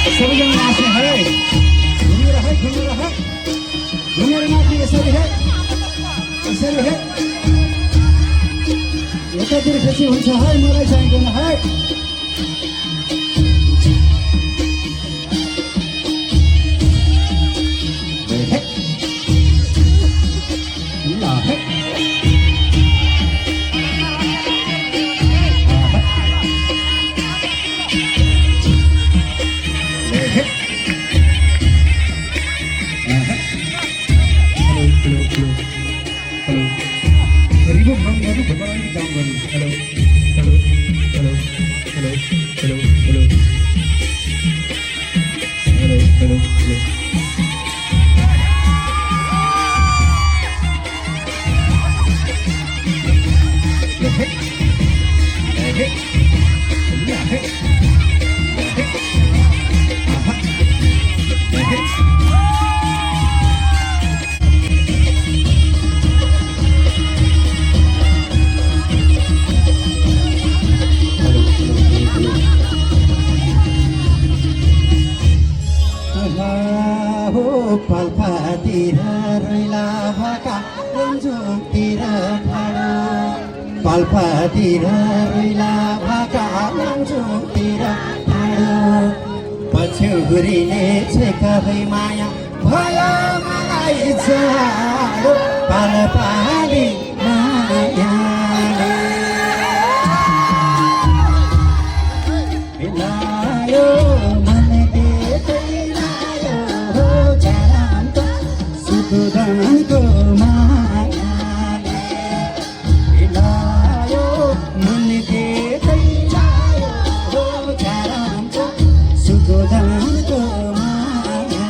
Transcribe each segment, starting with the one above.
सबैजना नाच्ने है घुमेर नाच्ने यसरी है एकातिर खुसी हुन्छ है मलाई चाहिँदैन है पाल्पातिर रोइला भाका लन्जुतिर ठाडो पाल्पातिर रोइला भाका लन्जुतिर ठाडो पछ्यौरीले छेकबै माया भयो मलाई जाडो पाल्पाली मायाले मिलायो सुखदानको मायाले मिलायो मन देख्दै जायो चराको सुखदानको माया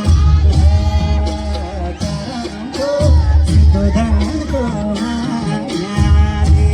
चराको सुखदानको मायाले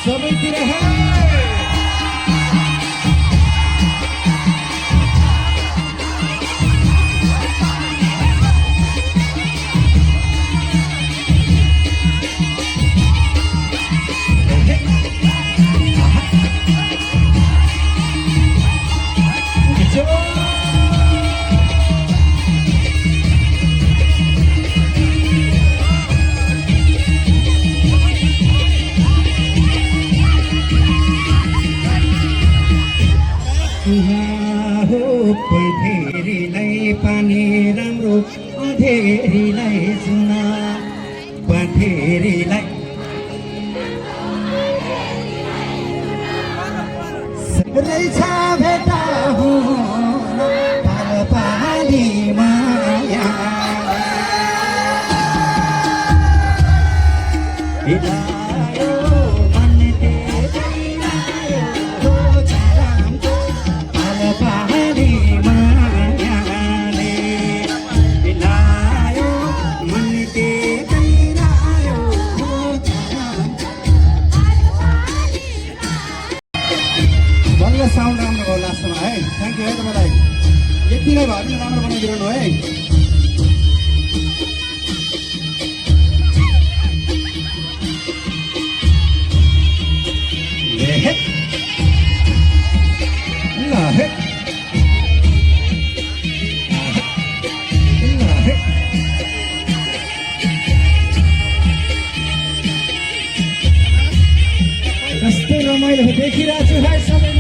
सबैतिर है पथेरीलाई पानी राम्रो अँधेरीलाई सुना पथेरीलाई रहेछ भेटा हुन पाल्पाली माया साउन्ड राम्रो भयो लास्टमा है थ्याङ्क यू है तपाईँलाई यति नै भए पनि राम्रो बनाइदिनु है कस्तो रमाइलो देखिरहेको छु है सबै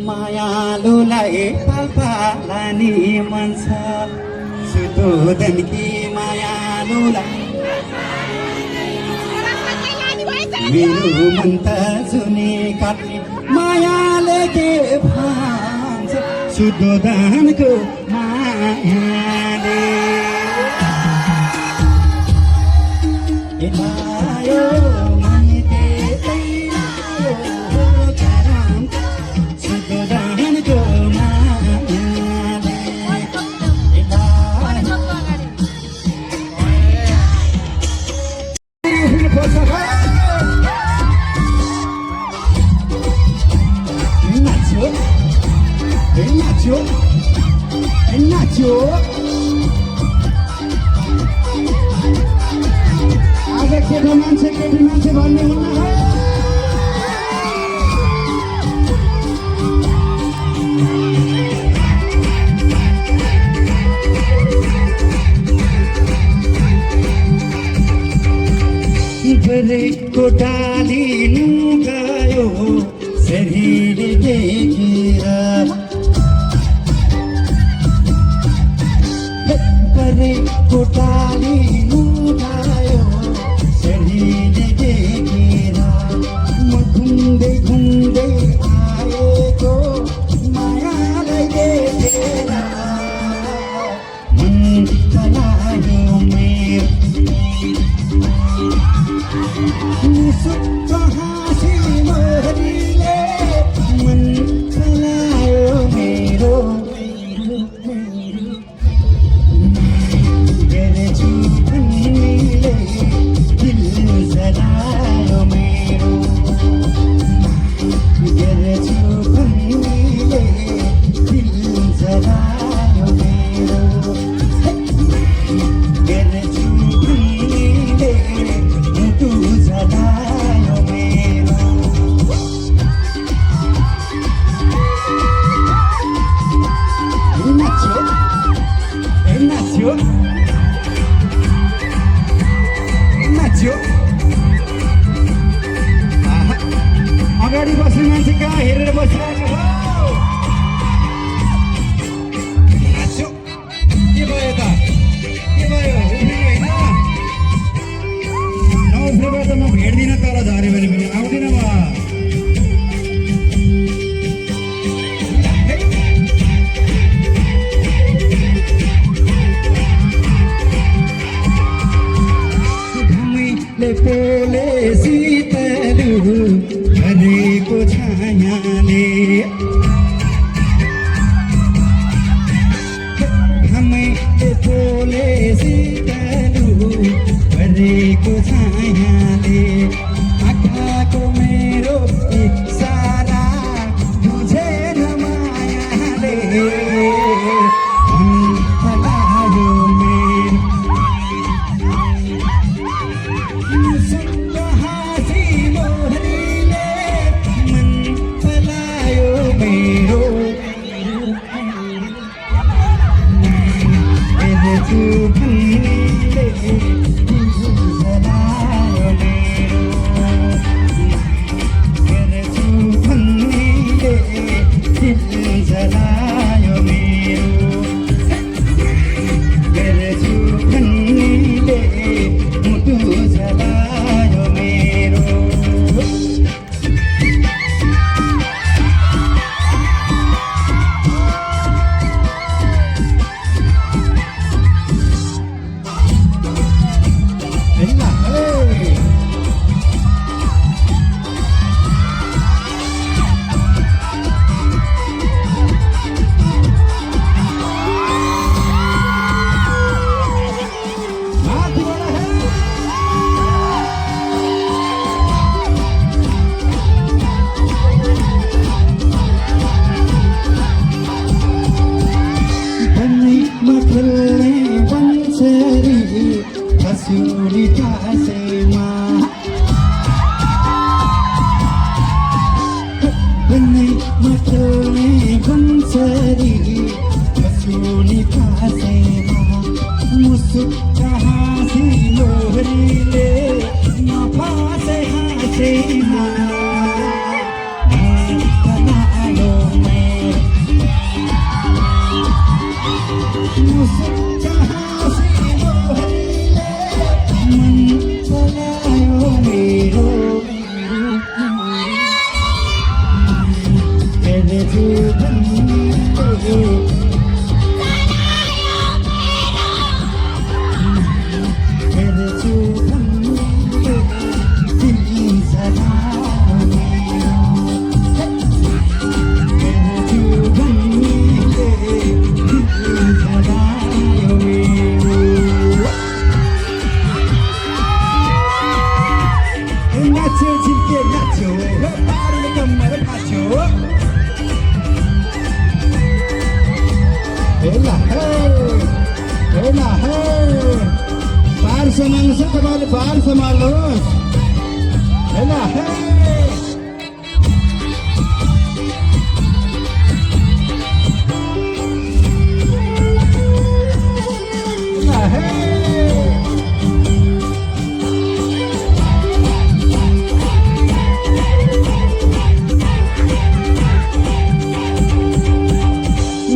मायालुलाई पाल्पालानी मन छ सुतोदनकी मायालुलाई मेरो मन त जुनी काट्ने मायाले के भन्छ सुतोदनको मायाले लायो मन त्यतै सुतोदनको मायाले Nacho आज केटी मान्छे भन्ने हुन्न है गरेको डालिनु गयो शरीरले देखेर गरेको डालिनु गयो शरीरले देखेर म घुम्दै घुम्दै आएको मायालाई देखेर मन चलायो मेरो मुसुक्क हाँसी मोहरीले मन चलायो मेरो गरेछु भन्नेले दिल जलायो मेरो गरेछु भन्नेले दिल जलायो मेरो गरेछु भन्नेले मुटु जलायो मेरो नाच्यो अगाडि बस्ने मान्छे कहाँ हेरेर बसिरहेको भयो नाच्यो के भयो त के भयो उफ्रिनु होइन नउफ्रेबाट त म भेट्दिनँ तल झऱ्यो भने पनि आउँदिनँ म पोले शीतलु हरेको छायाले घमैले पोले शीतलु हरेको छायाले आँखाको मेरो इसारा बुझेन मायाले मन चलायो मेरो मुसुक्क हाँसी मोहरीले मन चलायो मेरो गरेछु भन्नेले दिल जलायो मेरो गरेछु भन्नेले दिल जलायो मेरो गरेछु भन्नेले मुटु जलायो मेरो तपाईँले बाल सम्हाल्नुहोस् होइन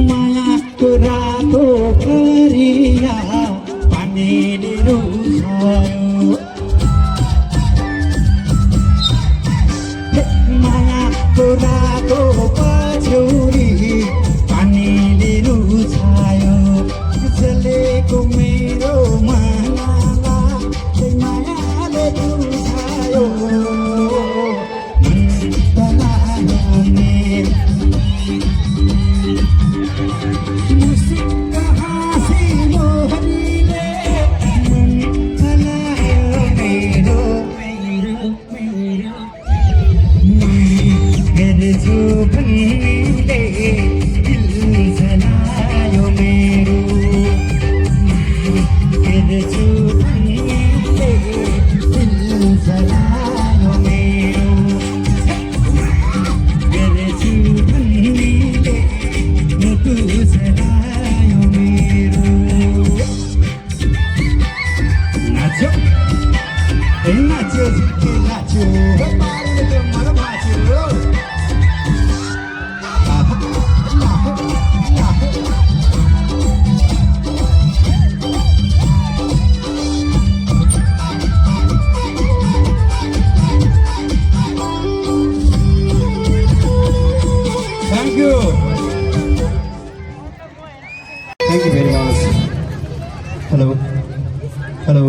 मायाको रातो करिया पानीले रुझायो मायाको रातो पछौरी पानीले रुझायो जलेको मेरो मनालाई मायाले रुझायो Thank you very much. Hello. Hello.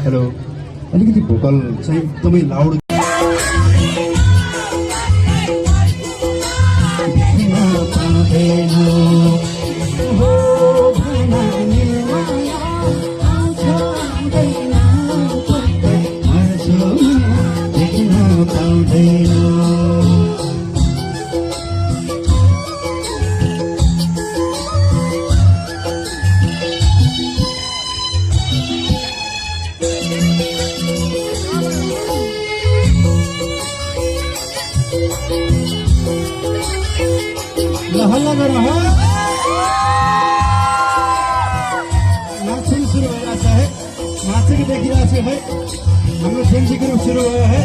Hello. अलिकति भोकल चाहिँ एकदमै लाउड हल्ला गरेर हो नाच्नु सुरु भइरहेछ है नाचेको देखिरहेको छु है हाम्रो फेन्सी ग्रुप सुरु भयो है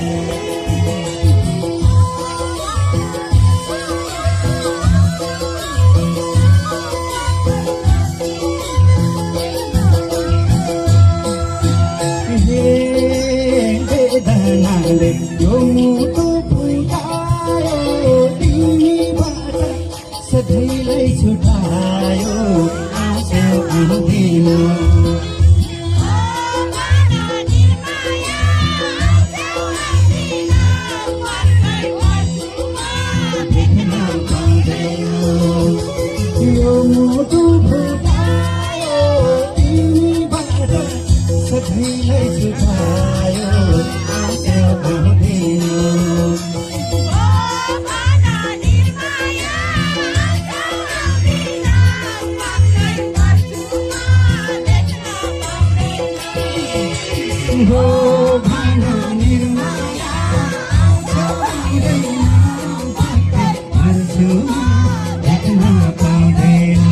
यो मुटु फुटायो तिमीबाट सधैँलाई छुटायो आज आउँदिन देख्न पाउँदैन यो मुटु फुटायो तिमीबाट सधैँलाई छुटायो आज आउँदिन हो भाना निर्माया देख्न पाउँदैन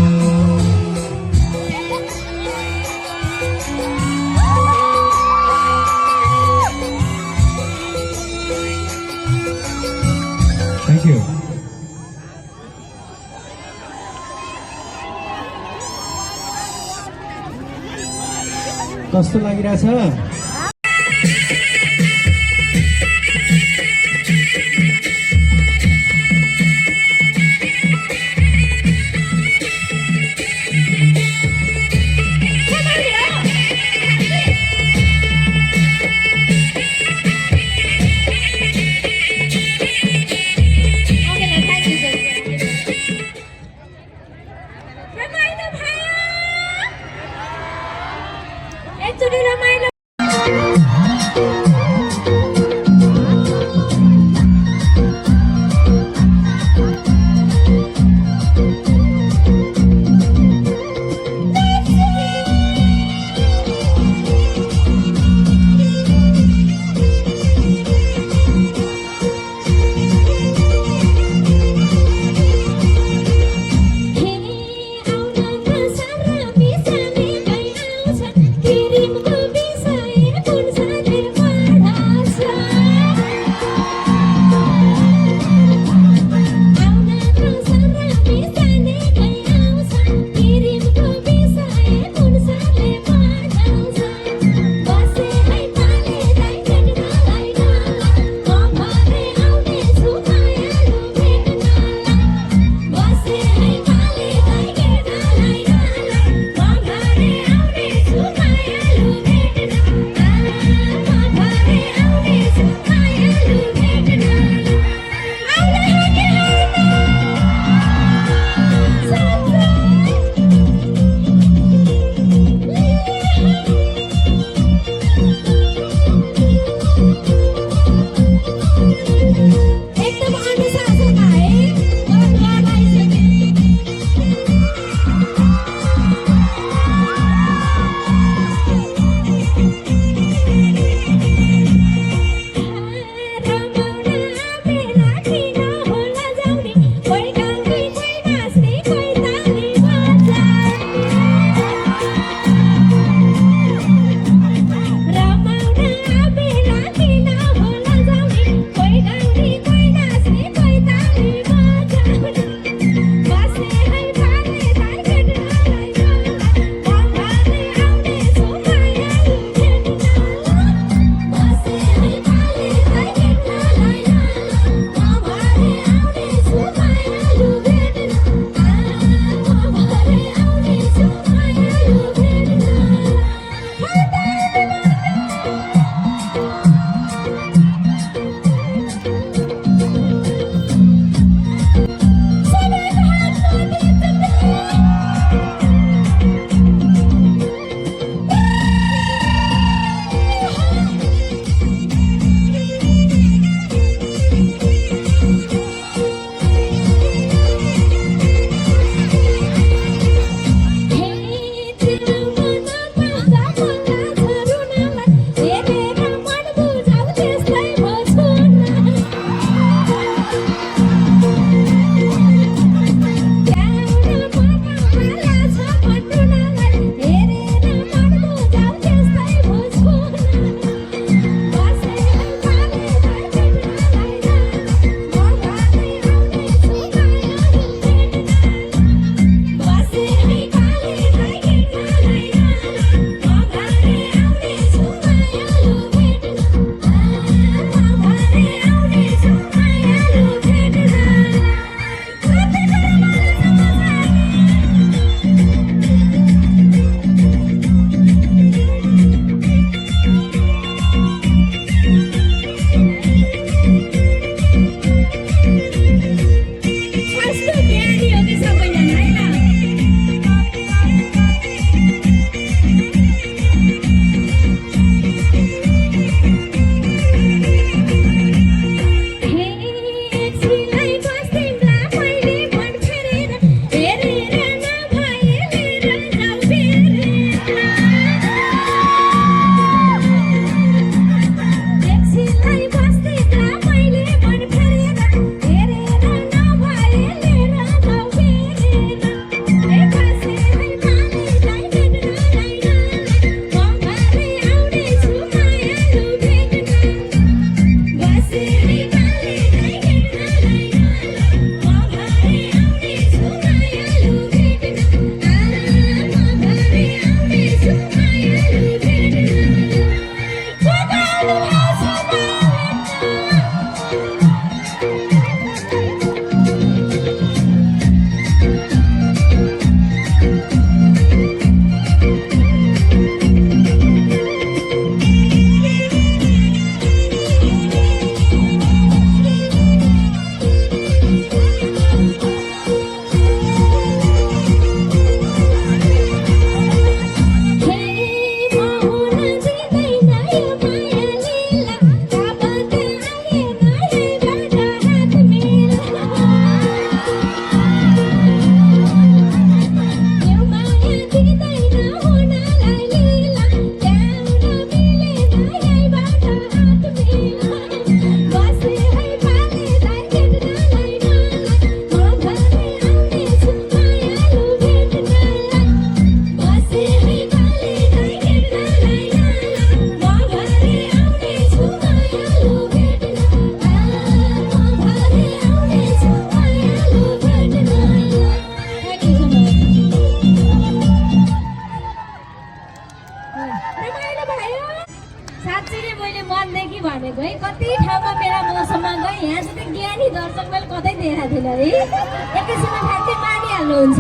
Thank you. कस्तो लागिरहेछ एकचोटि रमाइलो किरिमको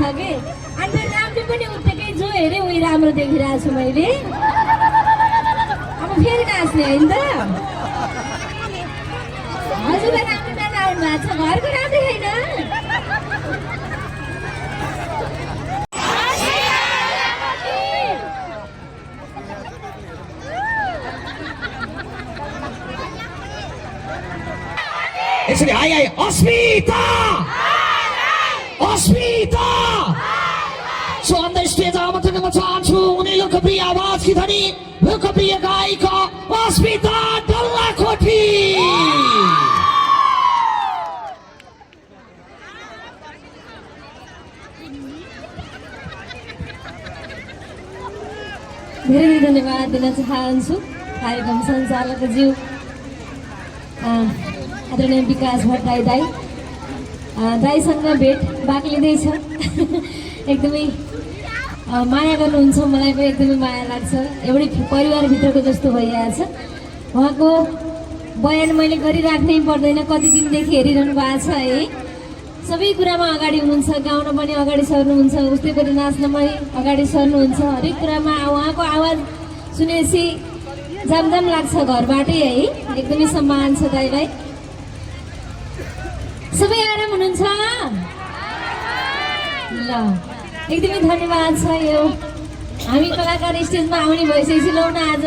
छ कि अनि फेरि राम्रो पनि उत्तिकै जो हेऱ्यो उही राम्रो देखिरहेको छु मैले अब फेरि नाच्ने होइन त हजुरलाई राम्रो गाना आउनु भएको छ घरको राम्रो छैन यसरी हाई हाई Asmita Asmita so on the stage आमन्त्रण गर्न चाहन्छु उनी लोकप्रिय आवाजकी धनी लोकप्रिय गायिका अस्मिता डल्लाकोटी धेरै धन्यवाद दिन चाहन्छु कार्यक्रम सञ्चालकज्यू आदरणीय विकास भट्टराई दाई दाईसँग भेट बाक्लिँदैछ एकदमै माया गर्नुहुन्छ मलाई पनि एकदमै माया लाग्छ एउटै परिवारभित्रको जस्तो भइरहेछ उहाँको बयान मैले गरिराख्नै पर्दैन कति दिनदेखि हेरिरहनु भएको छ है सबै कुरामा अगाडि हुनुहुन्छ गाउन पनि अगाडि सर्नुहुन्छ उस्तै गरी नाच्न पनि अगाडि सर्नुहुन्छ हरेक कुरामा उहाँको आवाज सुनेपछि जामजाम लाग्छ घरबाटै है एकदमै सम्मान छ दाइलाई सबै आराम हुनुहुन्छ ल एकदमै धन्यवाद छ यो हामी कलाकार स्टेजमा आउने भइसकेपछि लौ न आज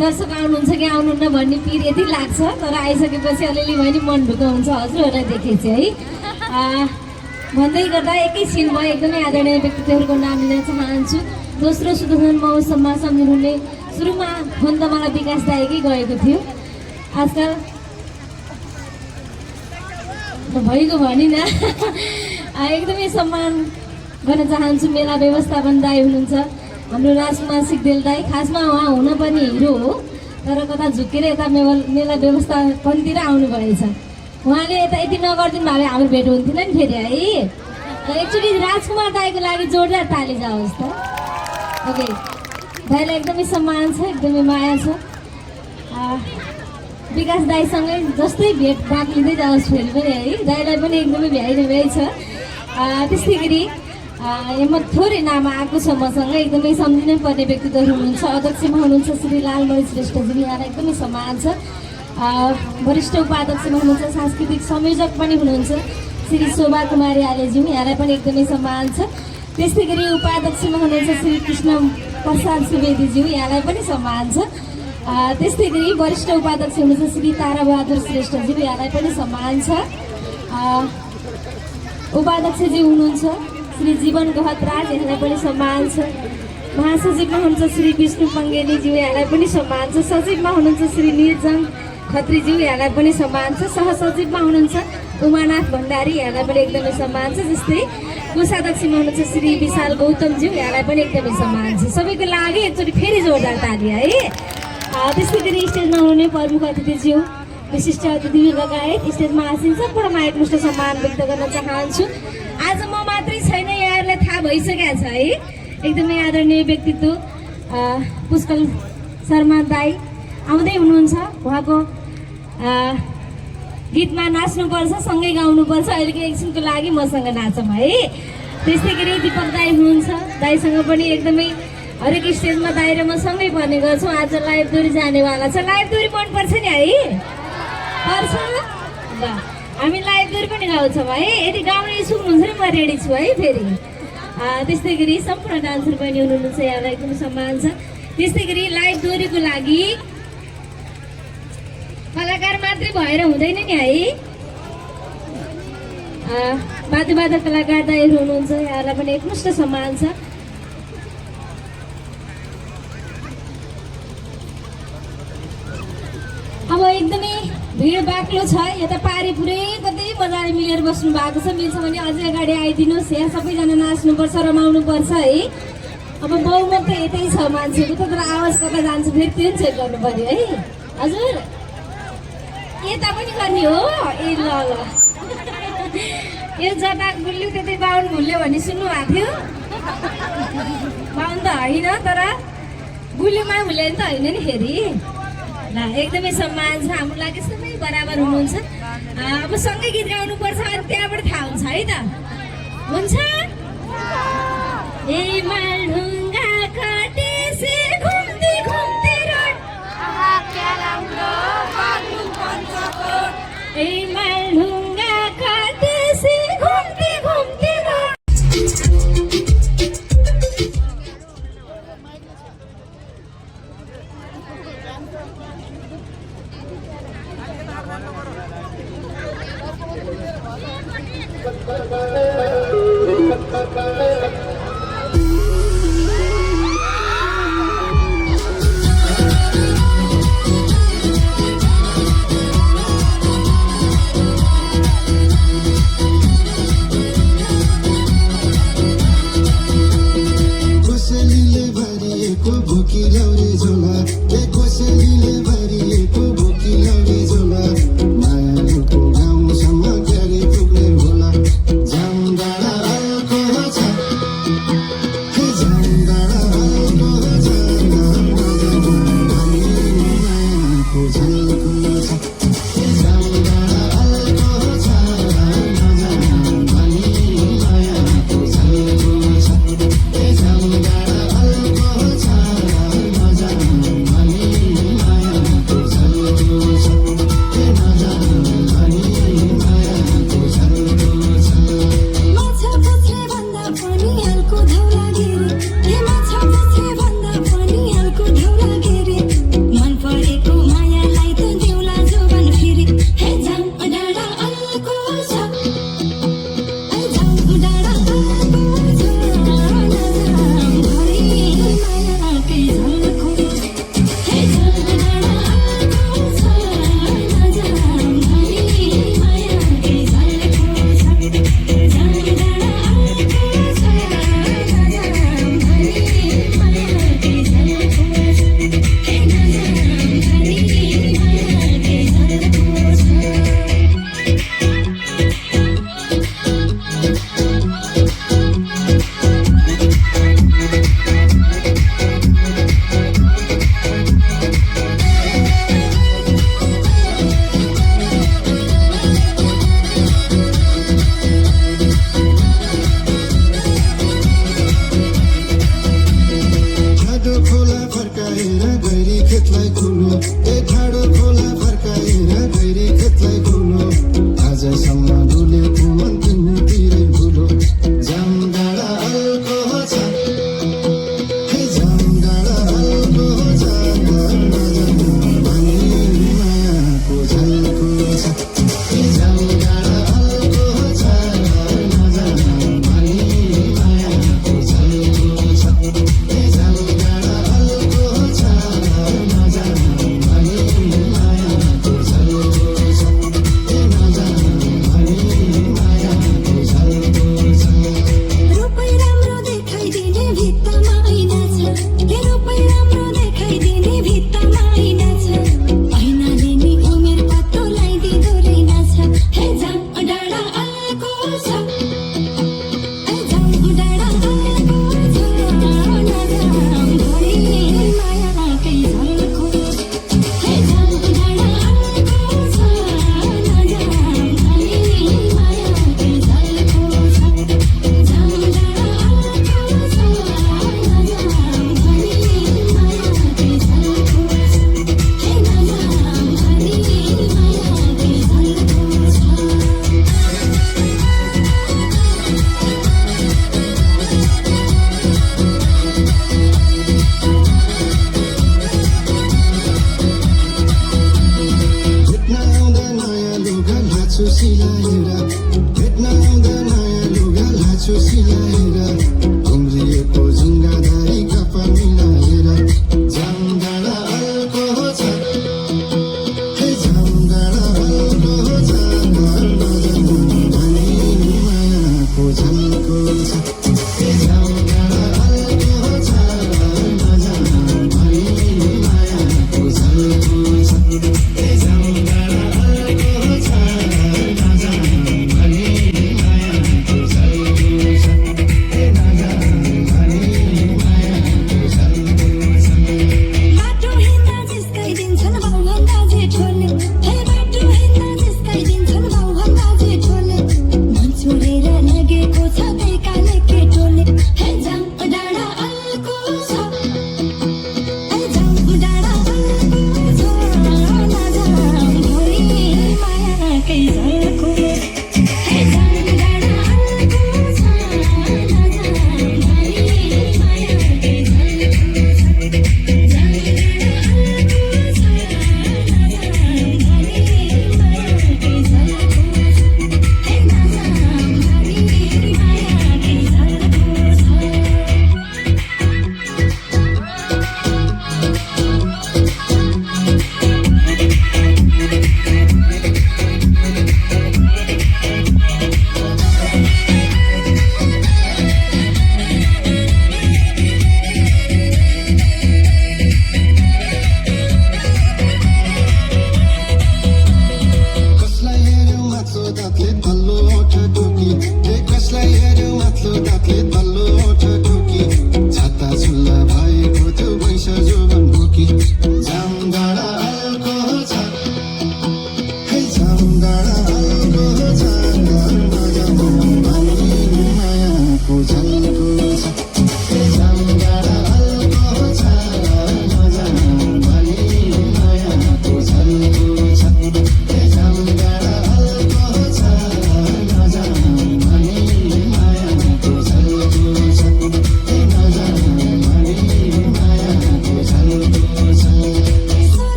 दर्शक आउनुहुन्छ कि आउनुहुन्न भन्ने पिर यति लाग्छ तर आइसकेपछि अलिअलि भए नि मन ढुक्क हुन्छ हजुरहरूलाई देखेपछि है भन्दै गर्दा एकैछिन म एकदमै आदरणीय व्यक्तित्वहरूको नाम लिन चाहन्छु दोस्रो सुदर्शन महोत्सवमा सम्झिनुहुने सुरुमा फोन त मलाई विकास दाइकै गएको थियो आजकल भइगयो भनी न एकदमै सम्मान गर्न चाहन्छु मेला व्यवस्थापन दाई हुनुहुन्छ हाम्रो राजकुमार सिग्देल दाई खासमा उहाँ हुन पनि हिरो हो तर कता झुकेर यता मेला व्यवस्थापनतिर आउनु भएछ उहाँले यता यति नगरिदिनु भयो हाम्रो भेट हुन्थेन नि फेरि है एकचोटि राजकुमार दाईको लागि जोरदार ताली जाओस् त ओके दाईलाई एकदमै सम्मान छ एकदमै माया छ विकास दाईसँगै जस्तै भेट बाक्लिँदै जाओस् फेरि पनि है दाईलाई पनि एकदमै भ्याइ छ त्यस्तै गरी म थोरै नाम आएको छ मसँग एकदमै सम्झिनै पर्ने व्यक्तित्वहरू हुनुहुन्छ अध्यक्षमा हुनुहुन्छ श्री लालमणि श्रेष्ठजी यहाँलाई एकदमै सम्मान छ वरिष्ठ उपाध्यक्षमा हुनुहुन्छ सांस्कृतिक संयोजक पनि हुनुहुन्छ श्री शोभा कुमारी आलेज्यू यहाँलाई पनि एकदमै सम्मान छ त्यस्तै गरी उपाध्यक्षमा हुनुहुन्छ श्री कृष्ण प्रसाद सुवेदीज्यू यहाँलाई पनि सम्मान छ त्यस्तै गरी वरिष्ठ उपाध्यक्ष हुनुहुन्छ श्री ताराबहादुर श्रेष्ठजी यहाँलाई पनि सम्मान छ उपाध्यक्षजी हुनुहुन्छ श्री जीवन गहतराज यहाँलाई पनि सम्मान छ महासचिवमा हुनुहुन्छ श्री विष्णु पङ्गेलीज्यू यहाँलाई पनि सम्मान छ सचिवमा हुनुहुन्छ श्री निर्जन खत्रीज्यू यहाँलाई पनि सम्मान छ सहसचिवमा हुनुहुन्छ उमानाथ भण्डारी यहाँलाई पनि एकदमै सम्मान छ जस्तै कोषाध्यक्षमा हुनुहुन्छ श्री विशाल गौतमज्यू यहाँलाई पनि एकदमै सम्मान छ सबैको लागि एकचोटि फेरि जोरदार ताली है त्यस्तै गरी स्टेजमा हुने प्रमुख अतिथिज्यू विशिष्ट अतिथि लगायत स्टेजमा आसीन सम्पूर्णमा एकमुष्ट सम्मान व्यक्त गर्न चाहन्छु आज म मात्रै छैन यहाँहरूलाई थाहा भइसकेको छ है एकदमै आदरणीय व्यक्तित्व पुष्कल शर्मा दाई आउँदै हुनुहुन्छ उहाँको गीतमा नाच्नुपर्छ सँगै गाउनुपर्छ अहिलेको एकछिनको लागि मसँग नाचौँ है त्यस्तै गरी दिपक दाई हुनुहुन्छ दाईसँग पनि एकदमै हरेक स्टेजमा दाई र म सँगै पर्ने गर्छौँ आज लाइभ दोरी जानेवाला छ लाइभ दोरी मनपर्छ नि है पर्छ ल हामी लाइभ दोरी पनि गाउँछौँ है यदि गाउने इच्छुक हुनुहुन्छ नि म रेडी छु है फेरि त्यस्तै गरी सम्पूर्ण डान्सर पनि हुनुहुन्छ यहाँलाई एकदम सम्मान छ त्यस्तै गरी लाइभ दोरीको लागि कलाकार मात्रै भएर हुँदैन नि है वाद्यवादक कलाकार दाईहरू हुनुहुन्छ यहाँलाई पनि एकमुष्ट सम्मान छ अब एकदमै भिड बाक्लो छ यता पारी पुरै कतै मजाले मिलेर बस्नु भएको छ मिल्छ भने अझै अगाडि आइदिनुहोस् यहाँ सबैजना नाच्नुपर्छ रमाउनुपर्छ है अब बहुमत त यतै छ मान्छेको त तर आवाज कता जान्छ फेरि त्यो चेक गर्नु पर्यो है हजुर यता पनि गर्ने हो ए ल ल यो जता गुल्ल्यो त्यतै बाहुन भुल्यो भने सुन्नुभएको थियो बाहुन त होइन तर गुल्योमा भुल्यो नि त होइन नि फेरि ल एकदमै सम्मान छ हाम्रो लागि सबै बराबर हुनुहुन्छ अब सँगै गीत गाउनुपर्छ अनि त्यहाँबाट थाहा हुन्छ है त हुन्छ ए मालढुङ्गा काटे से घुम्ती घुम्ती रोड ए मालढुङ्गा काटे से घुम्ती घुम्ती रोड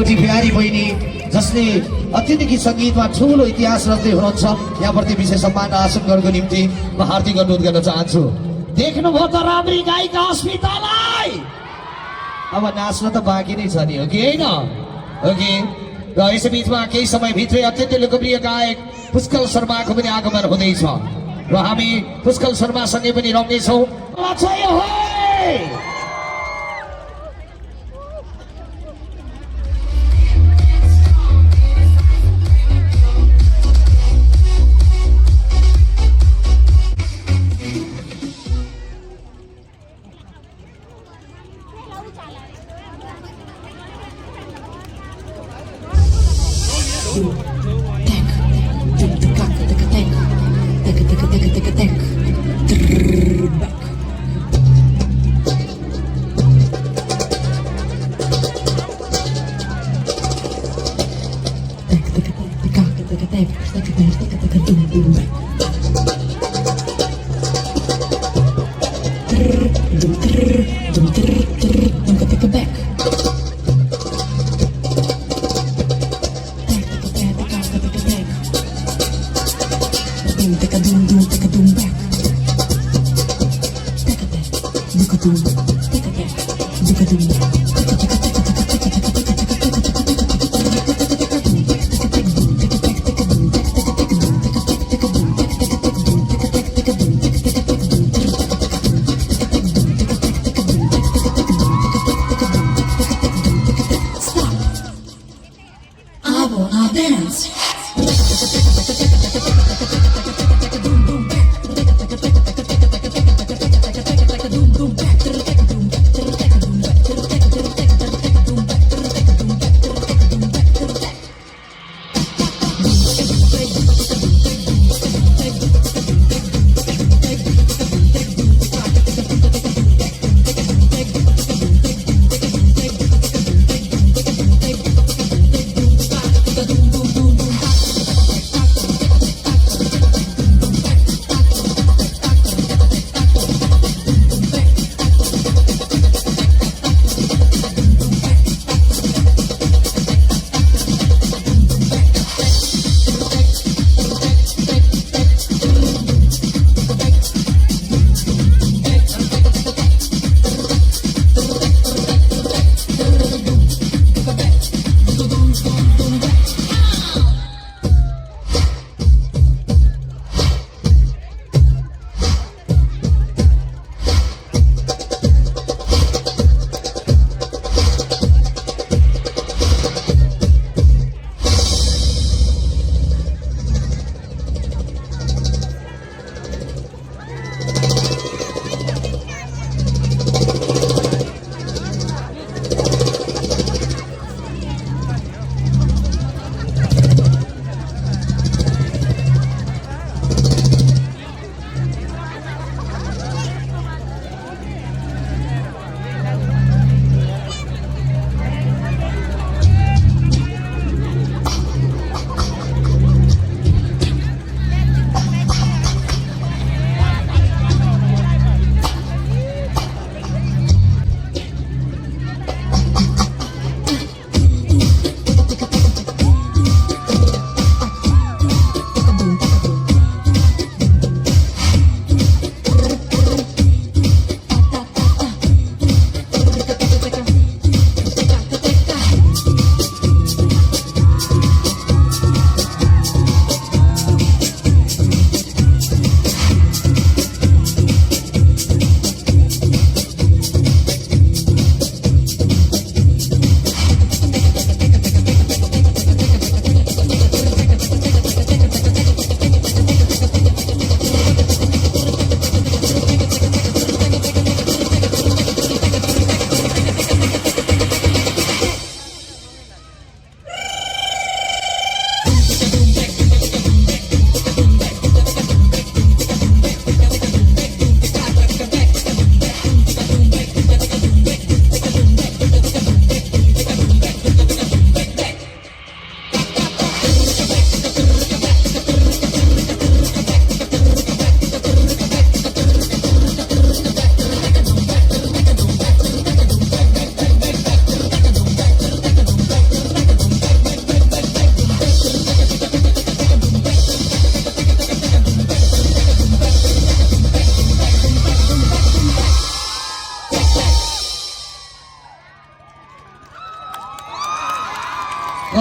कालीकोटी बिहारी बहिनी जसले अत्यन्तै सङ्गीतमा ठुलो इतिहास रच्दै हुनुहुन्छ यहाँप्रति विशेष सम्मान हासिल गर्नको निम्ति म हार्दिक अनुरोध गर्न चाहन्छु। देख्नुभयो त राम्री गायिका अस्मितालाई, अब नाच्न त बाँकी नै छ नि, हो कि होइन? हो कि? र यस बिचमा केही समयभित्रै अत्यन्तै लोकप्रिय गायक पुष्कल शर्माको पनि आगमन हुँदैछ र हामी पुष्कल शर्मासँगै पनि रम्नेछौँ।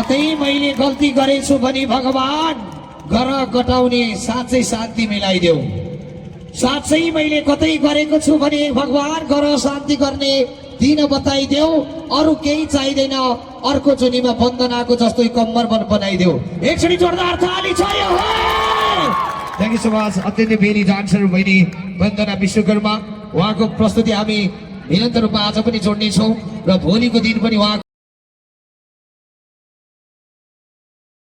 कतै मैले गल्ती गरेछु भने भगवान गर कटाउने साँच्चै शान्ति मिलाइदेऊ। साँच्चै मैले कतै गरेको छु भने भगवान गर शान्ति गर्ने दिन बताइदेऊ। अरू केही चाहिँदैन, अर्को जुनीमा बन्दनाको जस्तै कम्मर बनाइदेऊ। एकचोटि जोरदार ताली चाहियो। Thank you so much. अत्यन्तै बेली डान्सर बहिनी वन्दना विश्वकर्मा, उहाँको प्रस्तुति हामी निरन्तर रूपमा आज पनि जोड्नेछौँ र भोलिको दिन पनि उहाँ